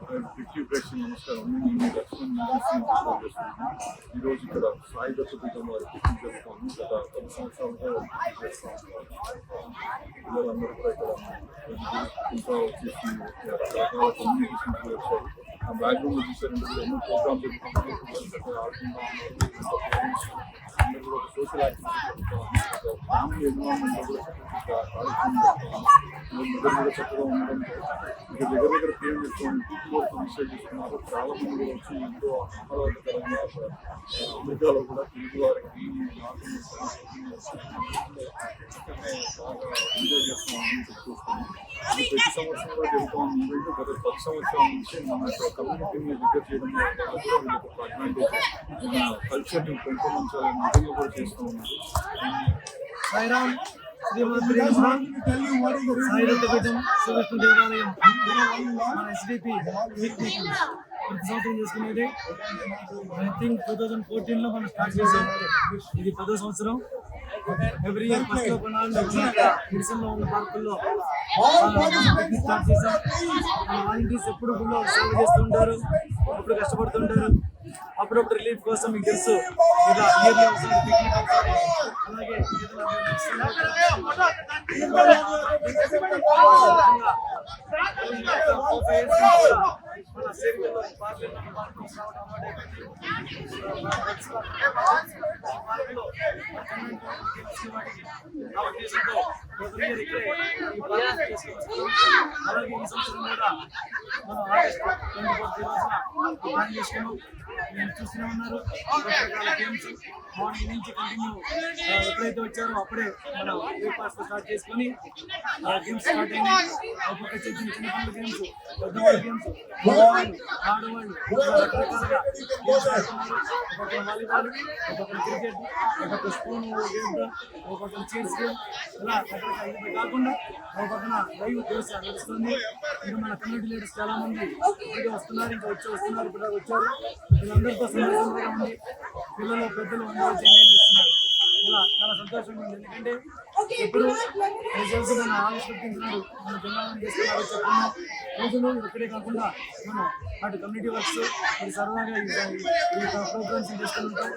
ప్రేక్షకులకు నమస్కారం. నేను లక్ష్మణ్ చేస్తున్నాను. ఈరోజు ఇక్కడ సాయి దత్తపీఠం వారి పిక్నిక్ జరుగుతాము. గత 10 సంవత్సరాలుగా చేస్తాము. పిల్లలందరూ కూడా ఇక్కడ వచ్చేసి రకరకాల కమ్యూనికేషన్స్ వచ్చాయి. ఆ బ్యాక్గ్రౌండ్ చూసారంటే ఎన్నో ప్రోగ్రామ్స్ జరుగుతాయి. ఆడుకుంటా అందరూ కూడా సోషల్ యాక్టివిటీ జరుగుతాము. ఫ్యామిలీ ఎన్విరాన్మెంట్ కూడా చక్కగా ఉండడంతో ఇక దగ్గర పేరు చేసుకొని పీపుల్ విషయం చేసుకున్నారు. చాలా మంది వచ్చి ఎంతో ఆహ్లాదకరంగా అమెరికాలో కూడా తెలుగు వారికి ఎంజాయ్ చేస్తున్నామని చెప్పుకొస్తున్నాం. ఇది ప్రతి సంవత్సరం కూడా జరుగుతాం. ఈవెంట్ గత 10 సంవత్సరాల నుంచి మన కమ్యూనిటీని దగ్గర చేయడం వల్ల కూడా వీళ్ళకి ఒక అడ్వాంటేజ్. మన కల్చర్ని పెంపొందించాలని నిజంగా కూడా చేస్తూ ఉన్నారు. సాయిరామ్ సాయి దత్తపీఠం శ్రీకృష్ణ దేవాలయం మన ఎస్డిపి ప్రతి సంవత్సరం చేసుకునేది. ఐ థింక్ 2014లో మనం స్టార్ట్ చేసాం. ఇది 10వ సంవత్సరం. ఎవ్రీ ఇయర్ ఫస్ట్ లో మెడిసిన్ లో ఉన్న పార్కుల్లో పిక్నిక్ స్టార్ట్ చేసాం. వాలంటీర్స్ ఎప్పుడు గుళ్ళో సేవ చేస్తుంటారు, ఎప్పుడు కష్టపడుతుంటారు. అప్పుడప్పుడు రిలీఫ్ కోసం మీకు తెలుసు ఇలా ఇయర్లీ ఒకసారి పిక్నిక్ అవుతారు. అలాగే మన సేవలో అలాగే ఈ సంవత్సరం కూడా మనం ఆగస్టు 24 రోజున ప్లాన్ చేసుకున్నాం. నేను చూస్తూనే ఉన్నారు రకరకాల గేమ్స్ మార్నింగ్ నుంచి కంటిన్యూ. ఎప్పుడైతే వచ్చారో అప్పుడే మనం బ్రేక్ఫాస్ట్ స్టార్ట్ చేసుకొని గేమ్స్ స్టార్ట్ అయినాయి. ఒక్కొక్క చిన్న పిల్లల గేమ్స్, పెద్దవాళ్ళ గేమ్స్, మగవాళ్ళు, ఆడవాళ్ళు రకరకాలుగా గేమ్స్ ఆడుతున్నారు. ఒక్కొక్క వాలీబాల్, ఒక్కొక్క క్రికెట్, ఒక్కొక్క స్పూన్ గేమ్, ఒక్కొక్క చైర్స్ గేమ్, ఇలా రకరకాల. ఇది కాకుండా ఒక్కొక్కన లైవ్ గేమ్స్ నడుస్తుంది. ఇంకా మన కమ్యూనిటీ లీడర్స్ చాలా మంది వస్తున్నారు, ఇంకా వస్తున్నారు, ఇప్పుడు వచ్చారు. వీళ్ళందరితో సంతోషంగా ఉంది. పిల్లలు పెద్దలు అందరూ ఎంజాయ్ చేస్తున్నారు. ఇలా చాలా సంతోషంగా ఉంది. ఎందుకంటే ఇప్పుడు తెలిసి మన ఆవిష్కరించినారు, మన జనాలను చేస్తున్నారు. చెప్పిన రోజులు ఇక్కడే కాకుండా మనం అటు కమ్యూనిటీ వర్క్స్ ఇది సరదాగా ఈ ప్రోగ్రామ్స్ చేస్తుంటాం.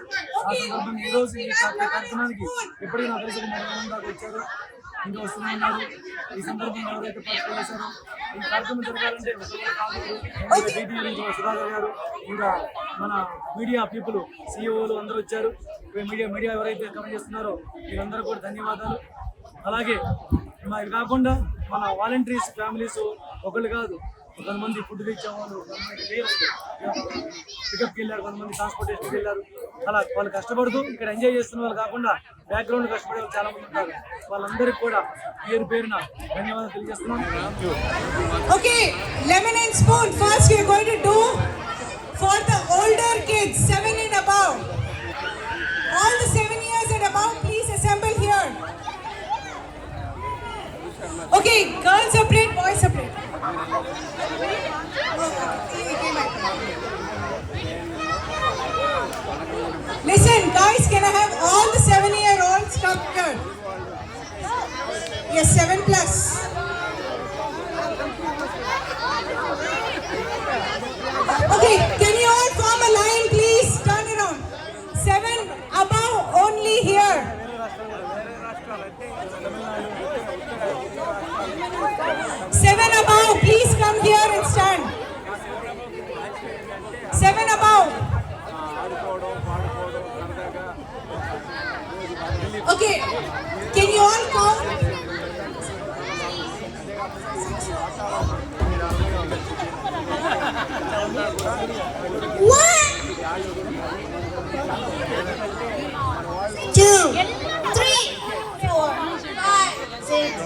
ఆ సందర్భంగా ఈరోజు ఈ కార్యక్రమానికి ఇప్పటికీ నా తెలిసి 3 మంది దాకా వచ్చారు, ఇంకా వస్తూనే ఉన్నారు. ఈ సందర్భంగా ఎవరైతే పార్టిసిపేట్ చేశారో ఈ కార్యక్రమం జరగాలంటే సుధాకర్ గారు, ఇంకా మన మీడియా పీపుల్, సిఇఓలు అందరూ వచ్చారు. మీడియా ఎవరైతే కమెంట్ చేస్తున్నారో వీరందరూ కూడా ధన్యవాదాలు. అలాగే ఇది కాకుండా మన వాలంటీర్స్ ఫ్యామిలీస్ ఒకళ్ళు కాదు, కొంతమంది ఫుడ్ ఇచ్చాము, కొంతమంది పికప్కి వెళ్ళారు, కొంతమంది ట్రాన్స్పోర్టేషన్కి వెళ్ళారు. అలా వాళ్ళు కష్టపడుతూ ఇక్కడ ఎంజాయ్ చేస్తున్న వాళ్ళు కాకుండా బ్యాక్గ్రౌండ్ కష్టపడే వాళ్ళు చాలా మంది ఉంటారు. వాళ్ళందరికీ కూడా పేరు పేరున ధన్యవాదాలు తెలియజేస్తున్నాం. Okay, lemon and spoon. First we are going to do for the older kids, 7 and above. All the 7 years and above, please assemble here. Okay, girls separate, boys separate. Listen, guys, can I have all the 7-year-olds come here? Yes, 7 plus. Okay, can you all form a line, please? Turn around. 7 above only here. 7 above, please come here and stand. 7 above. Okay, can you all count? 1, 2, 3, 4, 5, 6,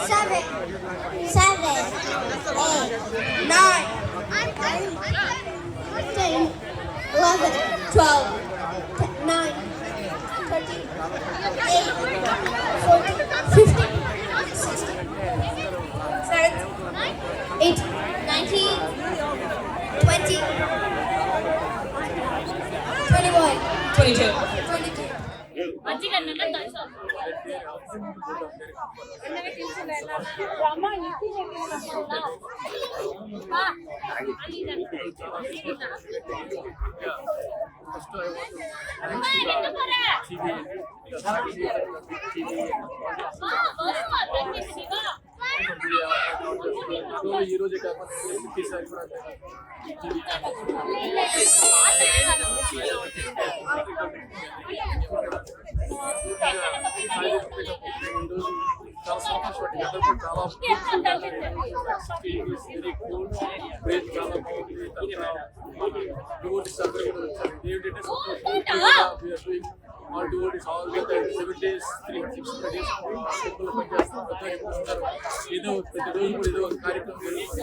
7, 8, 9, 10, 11, 12, 9, 13, 14, 15, 16, 17, 18, 19, 20, 21, 22, 23. First, I want to thanks to the TV. ఈ రోజే కాకుండా ప్రతిసారి కూడా TV ఈరోజు చాలా సంతోషపడి అందరూ చాలా వెరీ కూల్ ప్రేజ్ చాలా బాగుంది. డివోటీస్ అందరూ కూడా వచ్చారు. ఏంటంటే all devotees all get 7 days 365 days people పనిచేస్తారు. ఏదో ప్రతి రోజు కూడా ఏదో కార్యక్రమం జరుగుతుంది.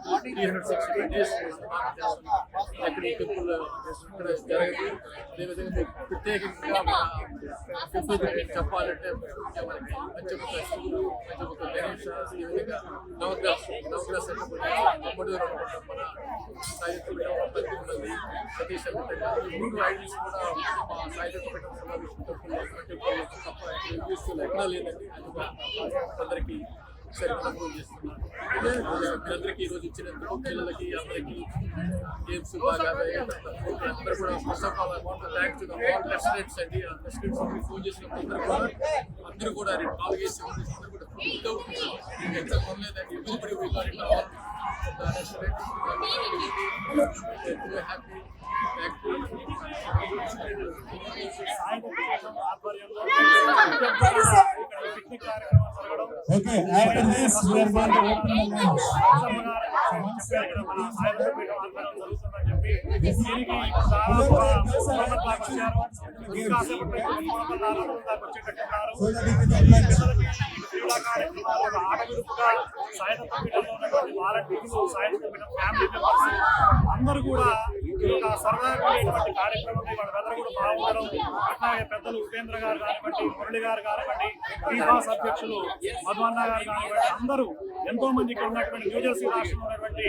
365 days ఎక్కడ టెంపుల్ ఇక్కడ జరగదు. అదేవిధంగా ప్రత్యేకంగా చెప్పాలంటే మనకి పంచముఖ శివుడు, పంచముఖ గణేశ, ఈ విధంగా నవగ్రహ సెటప్ మన సాహిత్యం 10 మంది సతీష్ మూడు ఐడల్స్ కూడా సాహిత్యం తప్ప ఎక్కడా లేదండి. అందరికీ సరిగ్గా అప్రూవ్ చేస్తున్నాను. అందరికీ ఈరోజు ఇచ్చినందుకు పిల్లలకి అందరికీ గేమ్స్ బాగా అందరూ కూడా first of all thanks to all restaurants అండి. ఆ రెస్టారెంట్స్ ఫోన్ చేసినప్పుడు అందరూ కూడా 4 వేసి అందరూ కూడా ఎంత కొనలేదండి. Everybody we got it all the restaurants happy. Okay, after this we are going to open the lunch. అందరూ కూడా సరదాగా ఉండేటువంటి కార్యక్రమం వాళ్ళందరూ కూడా బాగుండడం. అట్లాగే పెద్దలు ఉపేంద్ర గారు కానివ్వండి, మురళి గారు కానివ్వండి, టీబాస్ అధ్యక్షులు మధువన్న గారు కానివ్వండి, అందరూ ఎంతో మంది ఇక్కడ ఉన్నటువంటి న్యూజెర్సీ రాష్ట్రంలో ఉన్నటువంటి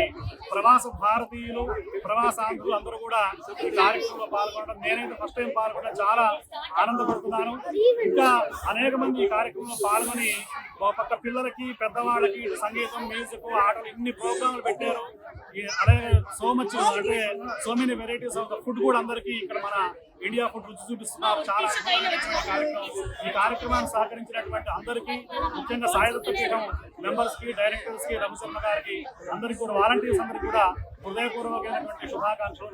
ప్రవాస భారతీయులు, ప్రవాసాంధ్రులు అందరూ కూడా ఈ కార్యక్రమంలో పాల్గొనడం, నేనైతే ఫస్ట్ టైం పాల్గొనడం చాలా ఆనందపడుతున్నాను. ఇంకా అనేక మంది ఈ కార్యక్రమంలో పాల్గొని ఒక పక్క పిల్లలకి పెద్దవాళ్ళకి సంగీతం, మ్యూజిక్, ఆటలు ఇన్ని ప్రోగ్రాంలు పెట్టారు. అలాగే సో మచ్ అంటే so many varieties of the food కూడా అందరికీ ఇక్కడ మన ఇండియా ఫుడ్ రుచి చూపిస్తున్నారు. చాలా కార్యక్రమం. ఈ కార్యక్రమాన్ని సహకరించినటువంటి అందరికీ, ముఖ్యంగా సాయిదత్త పీఠం మెంబర్స్ కి, డైరెక్టర్స్ కి, రమశర్మ గారికి, అందరికీ కూడా వాలంటీర్స్ అందరికీ కూడా హృదయపూర్వకమైనటువంటి శుభాకాంక్షలు.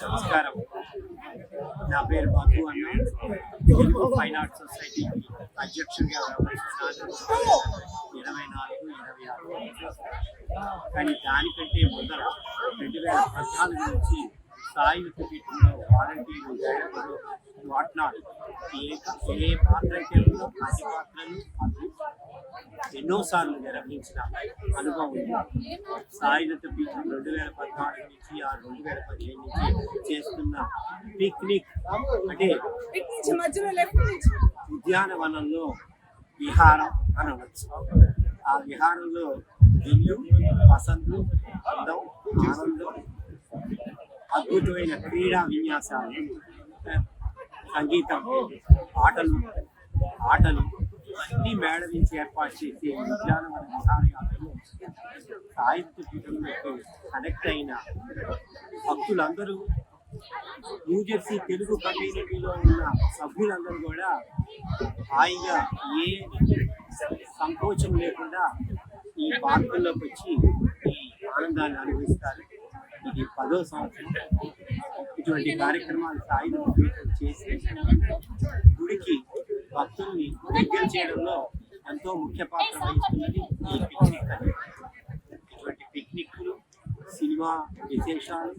నమస్కారం. నా పేరు మధు అన్న. తెలుగు ఫైన్ ఆర్ట్స్ సొసైటీ అధ్యక్షుడిగా వ్యవహరిస్తున్నాను 24-26. కానీ దానికంటే ముందర 2014 నుంచి సాయుధ పీఠంలో వాలంటీర్లు, డైరెక్టర్లు, వాట్నాట్ ఏ పాత్ర అయితే ఉందో అన్ని పాత్రలు ఎన్నోసార్లు నిర్వహించిన అనుభవం ఉంది. సాయుధ పీఠం 2014 నుంచి 2015 నుంచి చేస్తున్న పిక్నిక్ అంటే ఉద్యానవనంలో విహారం అనవచ్చు. ఆ విహారంలో ఇల్లు, వసంతులు, అందం, ఆనందం, అద్భుతమైన క్రీడా విన్యాసాలు, సంగీతం, ఆటలు అన్నీ మేళవించి ఏర్పాటు చేసే ఉద్యానవన విహారయాత్రలో సాహిత్య పీఠంలోకి కనెక్ట్ అయిన భక్తులందరూ, న్యూజెర్సీ తెలుగు కమ్యూనిటీలో ఉన్న సభ్యులందరూ కూడా హాయిగా ఏ సంకోచం లేకుండా ఈ పార్కుల్లోకి వచ్చి ఈ ఆనందాన్ని అనుభవిస్తారు. ఇది 10వ సంవత్సరం. ఇటువంటి కార్యక్రమాలు సాయుధ పీఠం చేసి గుడికి భక్తుల్ని దగ్గర చేయడంలో ఎంతో ముఖ్య పాత్ర వహిస్తున్నది ఈ పిక్నిక్ అని. ఇటువంటి పిక్నిక్లు, సినిమా విశేషాలు,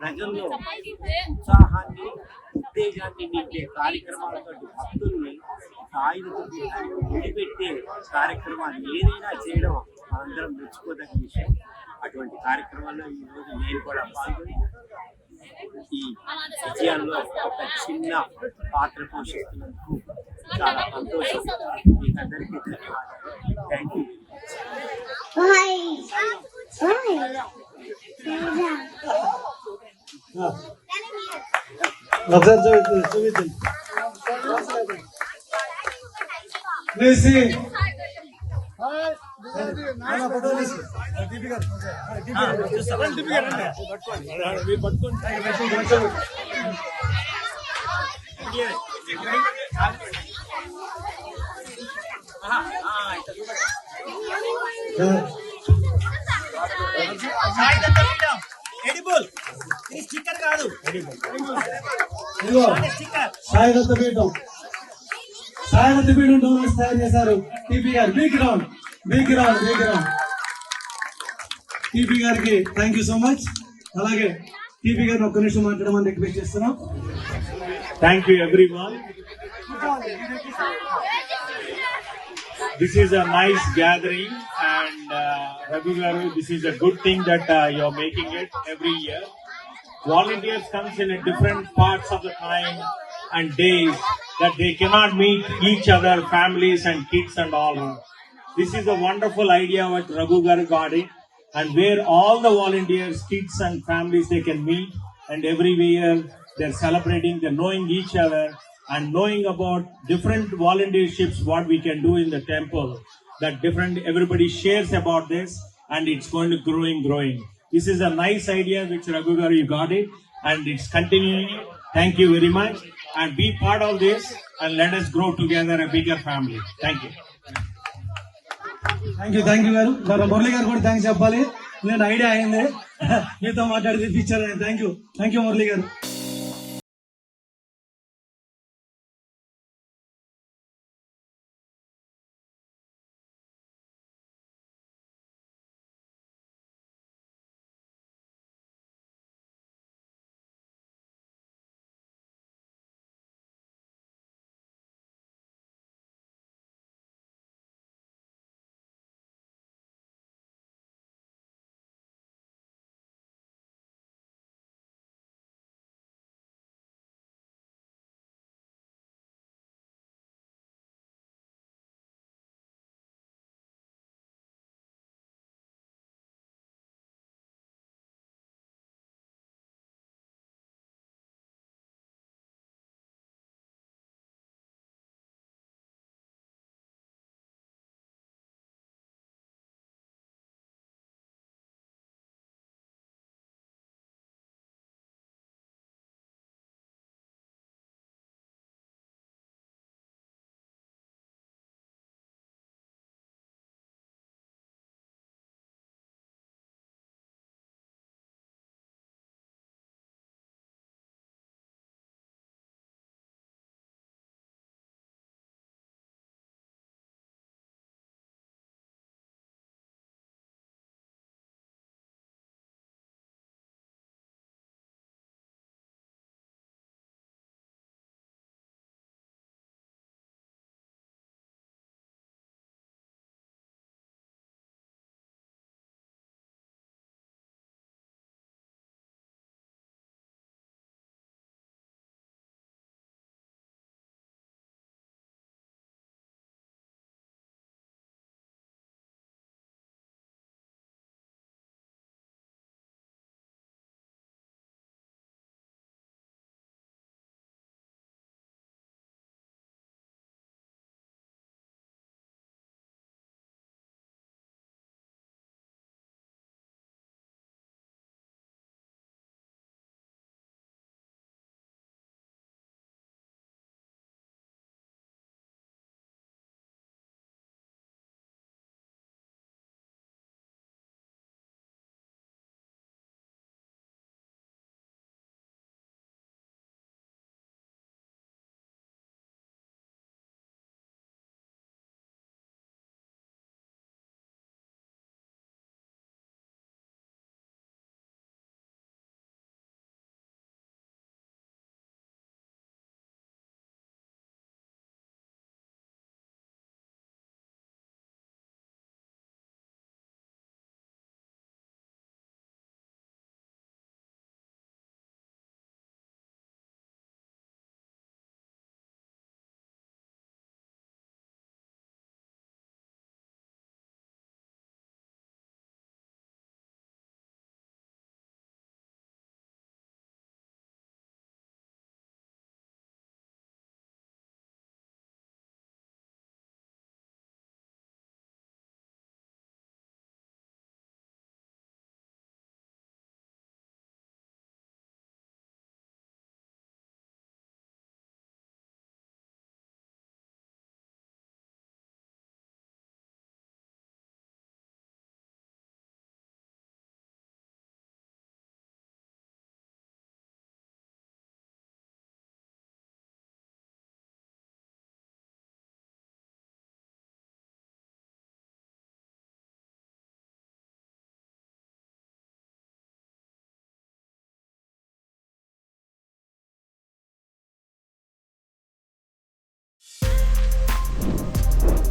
ప్రజల్లో ఉత్సాహాన్ని, ఉత్తేజాన్ని నింపే కార్యక్రమాలతో భక్తుల్ని సాయుధ పీఠానికి ముడిపెట్టే కార్యక్రమాలు ఏదైనా చేయడం మనందరం మెచ్చుకోదగ్గ విషయం. అటువంటి కార్యక్రమాల్లో ఈరోజు నేను కూడా పాల్గొని ఈ విజయాల్లో ఒక చిన్న పాత్ర పోషిస్తున్నందుకు చాలా సంతోషం. మీకు అందరికీ ధన్యవాదాలు. Thank you. ఒకసారి చూపించండి. Please see. ఎడిబుల్ ఇది స్టిక్కర్ కాదు ఇదిగో సాయిదత్త పీఠం, సాయిదత్త పీఠం డోనర్స్ తయారు చేశారు టీపీ గారు. Big round, big round, big round. TP గారికి థ్యాంక్ యూ సో మచ్. అలాగే టీపీ గారిని ఒక్క నిమిషం మాట్లాడమని రిక్వెస్ట్ చేస్తున్నాం. Thank you, everyone. This is a nice gathering, and Ravi Garu, this is a good thing that you're making it every year. Volunteers comes in a different parts of the time and days that they cannot meet each other, families and kids and all. This is a wonderful idea what Raghu Garu got it, and where all the volunteers, kids and families, they can meet, and every year they're celebrating, they're knowing each other and knowing about different volunteerships, what we can do in the temple, that different, everybody shares about this, and it's going to growing. This is a nice idea which Raghu Garu, you got it, and it's continuing. Thank you very much, and be part of this, and let us grow together a bigger family. Thank you. Thank you గారు. మరి మురళి గారు కూడా thanks చెప్పాలి. నేను idea అయింది మీతో మాట్లాడి తెప్పించారు. థ్యాంక్ యూ మురళి గారు.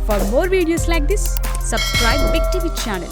For more videos like this, subscribe Big TV channel.